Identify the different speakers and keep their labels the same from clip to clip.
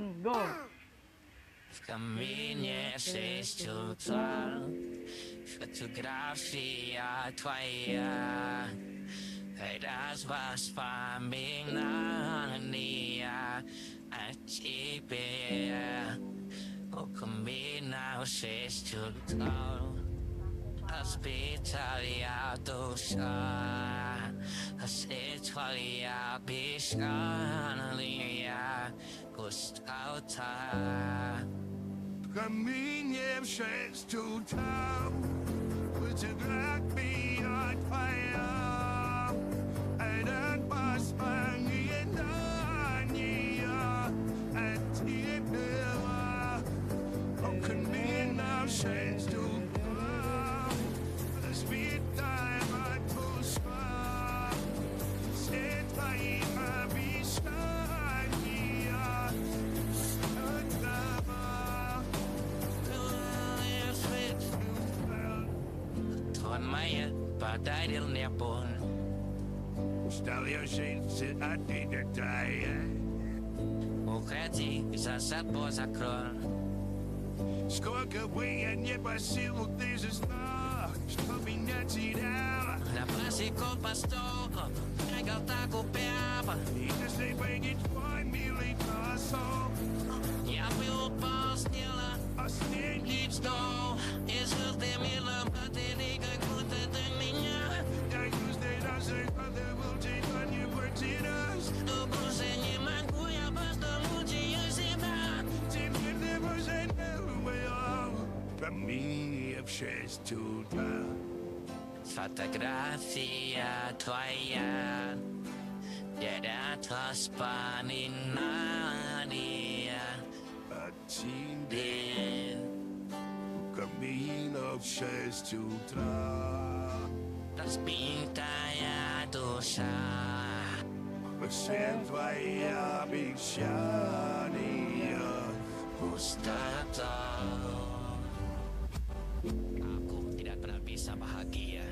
Speaker 1: Silakan, go.
Speaker 2: Cammini strutturato, fotografia tua, e das was farming nia, acibia, o cammino strutturato, Hospitalia dosa, Hospitalia biscanalia, Gustauta.
Speaker 3: Камінням шестю там, фотографія твоя, этот воспоминания о тебе. О, камінням шестю там, разбитая душа, все твои обещания,
Speaker 2: Maya, badai del nepon.
Speaker 3: Stel je zin uit die detail.
Speaker 2: Ukrati, zasad bozakron.
Speaker 3: Сколько бы я не просил, ты же знал, что меня теряла.
Speaker 2: La pasi con pastor, regal taco peapa.
Speaker 3: И если бы не твой милый голосок,
Speaker 2: Я был постела,
Speaker 3: последний
Speaker 2: что если ты мила, а ты как будто ты меня.
Speaker 3: я юзный разрыв, ты был день, но не потеряешь.
Speaker 2: Но больше не могу, я просто мучаю себя.
Speaker 3: Теперь ты уже не умоял. Камни в 6 утра.
Speaker 2: Fotografia твоя, я воспоминания
Speaker 3: От тебя
Speaker 2: тебе.
Speaker 3: камина в 6 утра.
Speaker 2: Разбитая душа,
Speaker 3: Все твои обещания.
Speaker 2: pustaka. Aku tidak pernah bisa bahagia.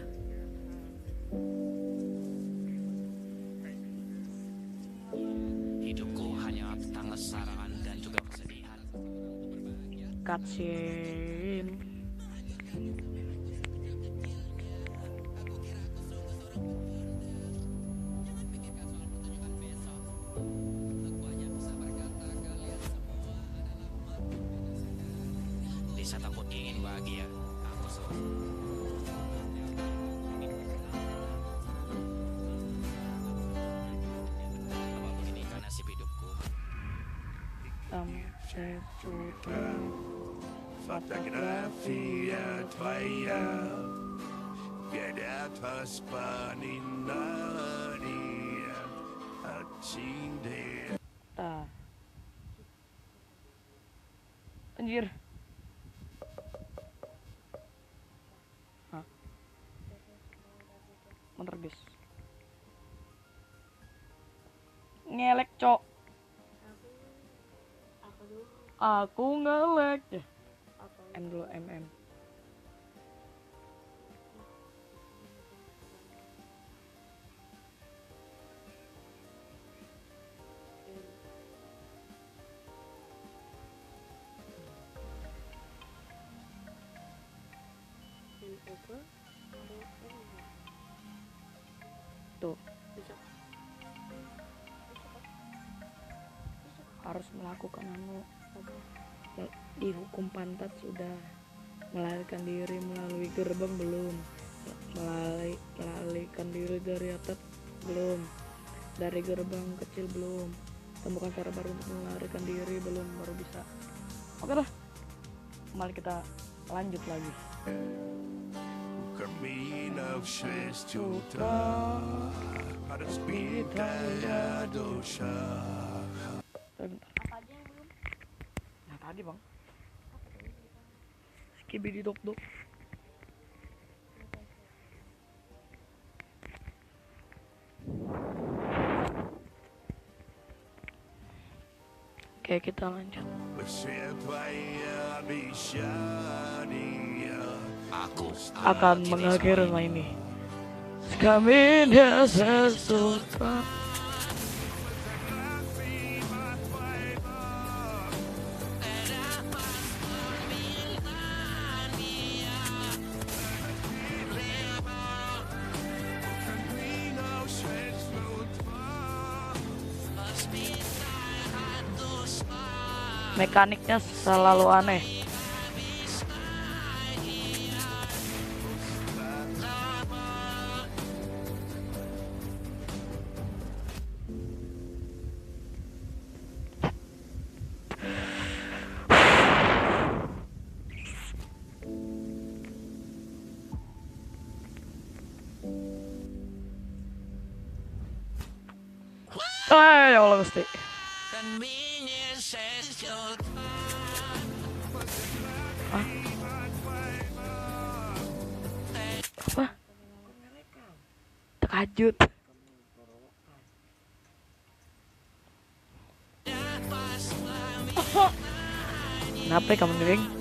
Speaker 2: Hidupku hanya tentang kesengsaraan dan juga kesedihan.
Speaker 1: Cutscene.
Speaker 2: Di saat aku ingin bahagia, aku apa begini nasib hidupku?
Speaker 1: Saya
Speaker 3: Фотография твоя, горят воспоминания о тебе.
Speaker 1: Anjir. Hah? Bentar guys. Ngelek cok. Aku ngelek deh. M dulu MM. Tuh. Harus melakukan dihukum pantat sudah, melarikan diri melalui gerbang belum, melarikan diri dari atap belum, dari gerbang kecil belum, temukan cara baru untuk melarikan diri belum, baru bisa. Oke dah, mari kita lanjut lagi.
Speaker 3: Камина в 6 утра, разбитая душа.
Speaker 1: Bentar. Nah tadi bang, skibidi dok dok. Oke kita lanjut.
Speaker 2: Aku
Speaker 1: Akan mengakhiri ini. Kami sesuatu. Mekaniknya selalu aneh. Ya Allah Gusti.
Speaker 2: Convenience says your
Speaker 1: Apa? Terkajut. Kenapa kamu geng?